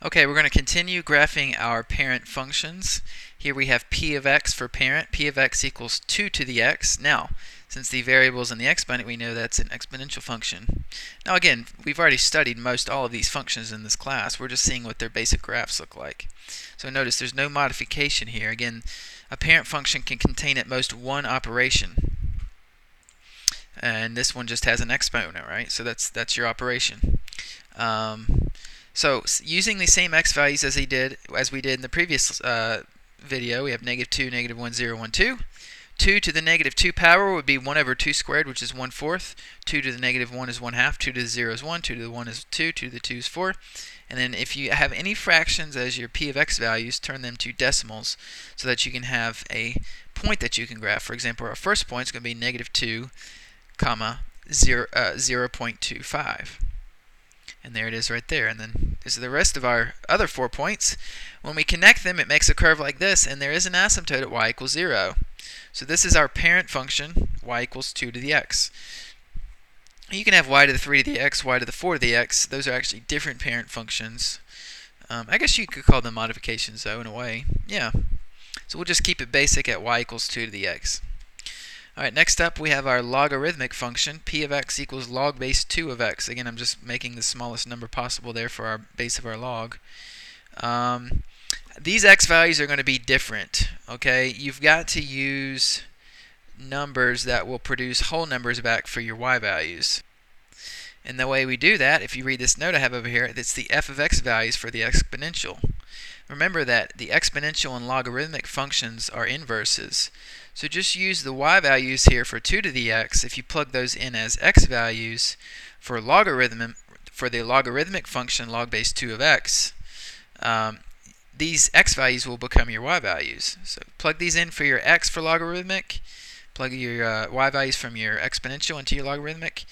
Okay, we're going to continue graphing our parent functions. Here we have p of x for parent. P of x equals 2 to the x. Now, since the variable is in the exponent, we know that's an exponential function. Now again, we've already studied most all of these functions in this class. We're just seeing what their basic graphs look like. So notice there's no modification here. Again, a parent function can contain at most one operation. And this one just has an exponent, right? So that's your operation. So using the same x values as we did in the previous video, we have -2, -1, 0, 1, 2. 2 to the -2 power would be 1 over 2 squared, which is 1/4. 2 to the -1 is 1/2. 2 to the 0 is 1. 2 to the 1 is 2. 2 to the 2 is 4. And then if you have any fractions as your p of x values, turn them to decimals so that you can have a point that you can graph. For example, our first point is going to be -2, 0.25. And there it is right there. And then this is the rest of our other 4 points. When we connect them, it makes a curve like this, and there is an asymptote at y equals 0. So this is our parent function, y equals 2 to the x. You can have y to the 3 to the x, y to the 4 to the x. Those are actually different parent functions. I guess you could call them modifications, though, in a way. Yeah. So we'll just keep it basic at y equals 2 to the x. Alright, next up we have our logarithmic function. P of x equals log base 2 of x. Again, I'm just making the smallest number possible there for our base of our log. These x values are going to be different. Okay, you've got to use numbers that will produce whole numbers back for your y values. And the way we do that, if you read this note I have over here, it's the f of x values for the exponential. Remember that the exponential and logarithmic functions are inverses. So just use the y values here for 2 to the x. If you plug those in as x values for the logarithmic function log base 2 of x, these x values will become your y values. So plug these in for your x for logarithmic, plug your y values from your exponential into your logarithmic,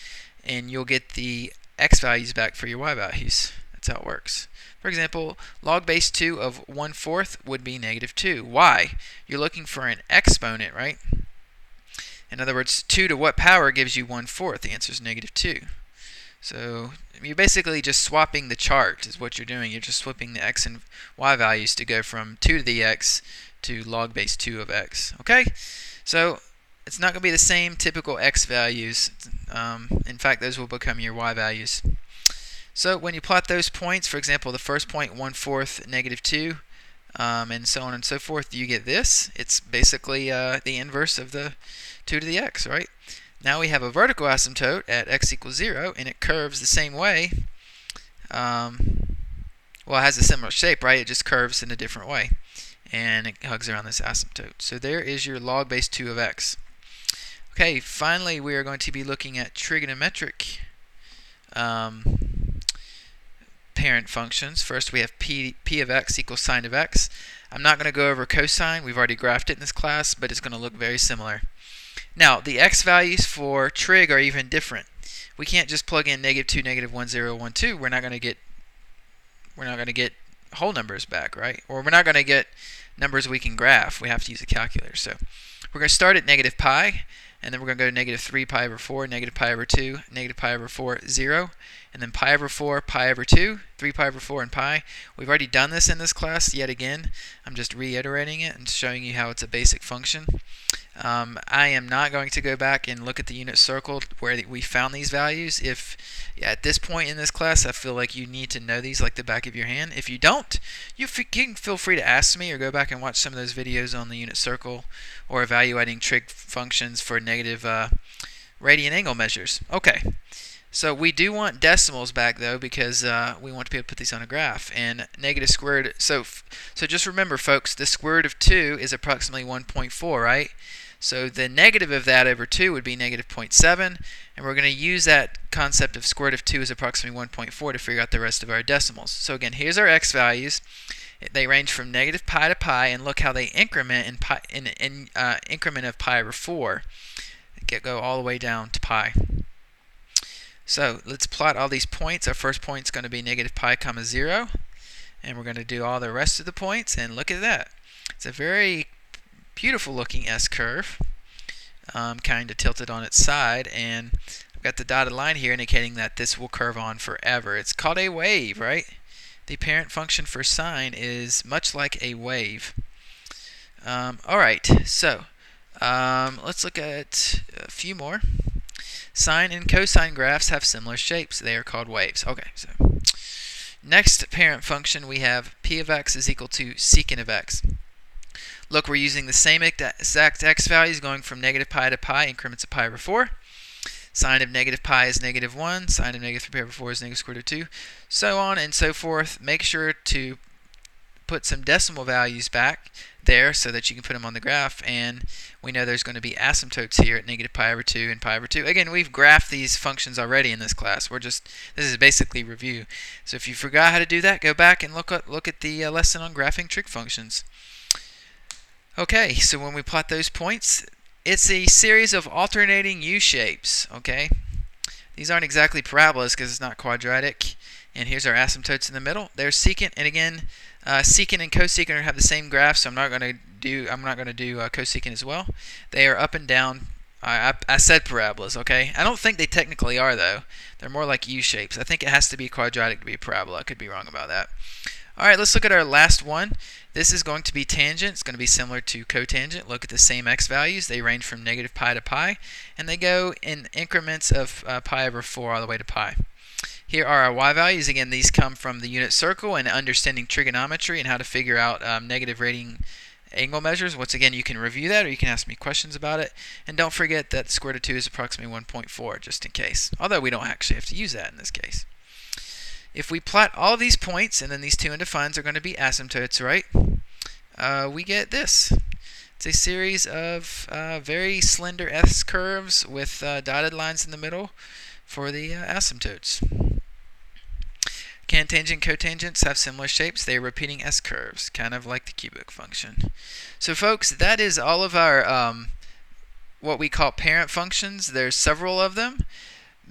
and you'll get the x values back for your y values. That's how it works. For example, log base 2 of 1/4 would be -2. Why? You're looking for an exponent, right? In other words, 2 to what power gives you 1/4? The answer is -2. So you're basically just swapping the chart is what you're doing. You're just swapping the x and y values to go from 2 to the x to log base 2 of x. Okay? So it's not going to be the same typical x values. In fact, those will become your y values. So when you plot those points, for example, the first point, 1/4, -2, and so on and so forth, you get this. It's basically the inverse of the 2 to the x, right? Now we have a vertical asymptote at x equals 0, and it curves the same way. Well, it has a similar shape, right? It just curves in a different way, and it hugs around this asymptote. So there is your log base 2 of x. Okay, finally we are going to be looking at trigonometric parent functions. First we have p of x equals sine of x. I'm not going to go over cosine. We've already graphed it in this class, but it's going to look very similar. Now the x values for trig are even different. We can't just plug in -2, -1, 0, 1, 2. We're not going to get whole numbers back, right? Or we're not going to get numbers we can graph. We have to use a calculator. So we're going to start at -pi, and then we're going to go to -3 pi over 4, -pi over 2, -pi over 4, 0, and then pi over 4, pi over 2, 3 pi over 4, and pi. We've already done this in this class yet again. I'm just reiterating it and showing you how it's a basic function. I am not going to go back and look at the unit circle where we found these values. If at this point in this class I feel like you need to know these like the back of your hand. If you don't, you can feel free to ask me or go back and watch some of those videos on the unit circle or evaluating trig functions for negative radian angle measures. Okay, so we do want decimals back though, because we want to be able to put these on a graph. And negative squared, so just remember folks, the square root of 2 is approximately 1.4, right? So the negative of that over 2 would be -0.7, and we're going to use that concept of square root of 2 is approximately 1.4 to figure out the rest of our decimals. So again, here's our x values. They range from -pi to pi, and look how they increment in increment of pi over 4. Go all the way down to pi. So let's plot all these points. Our first point is going to be -pi, 0, and we're going to do all the rest of the points, and look at that. It's a very beautiful looking S-curve, kind of tilted on its side, and I've got the dotted line here indicating that this will curve on forever. It's called a wave, right? the parent function for sine is much like a wave. Alright, so let's look at a few more. Sine and cosine graphs have similar shapes. They are called waves. Okay, so next parent function we have p of x is equal to secant of x. Look, we're using the same exact x values going from negative pi to pi, increments of pi over 4. Sine of negative pi is negative 1. Sine of negative 3 pi over 4 is negative square root of 2. So on and so forth. Make sure to put some decimal values back there so that you can put them on the graph, and we know there's going to be asymptotes here at negative pi over 2 and pi over 2. Again, we've graphed these functions already in this class. This is basically review. So if you forgot how to do that, go back and look at the lesson on graphing trig functions. Okay, so when we plot those points, it's a series of alternating U-shapes, okay? These aren't exactly parabolas because it's not quadratic. And here's our asymptotes in the middle. There's secant, and again, secant and cosecant have the same graph, so I'm not going to do cosecant as well. They are up and down. I said parabolas, okay? I don't think they technically are, though. They're more like U-shapes. I think it has to be quadratic to be a parabola. I could be wrong about that. All right, let's look at our last one. This is going to be tangent. It's going to be similar to cotangent. Look at the same x values. They range from negative pi to pi, and they go in increments of pi over 4 all the way to pi. Here are our y values. Again, these come from the unit circle and understanding trigonometry and how to figure out negative rating angle measures. Once again, you can review that, or you can ask me questions about it. And don't forget that the square root of 2 is approximately 1.4, just in case. Although we don't actually have to use that in this case. If we plot all of these points, and then these two undefineds are going to be asymptotes, right? We get this. It's a series of very slender S-curves with dotted lines in the middle for the asymptotes. Cantangent and cotangents have similar shapes. They are repeating S-curves, kind of like the cubic function. So folks, that is all of our what we call parent functions. There's several of them.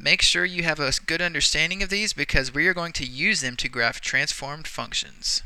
Make sure you have a good understanding of these because we are going to use them to graph transformed functions.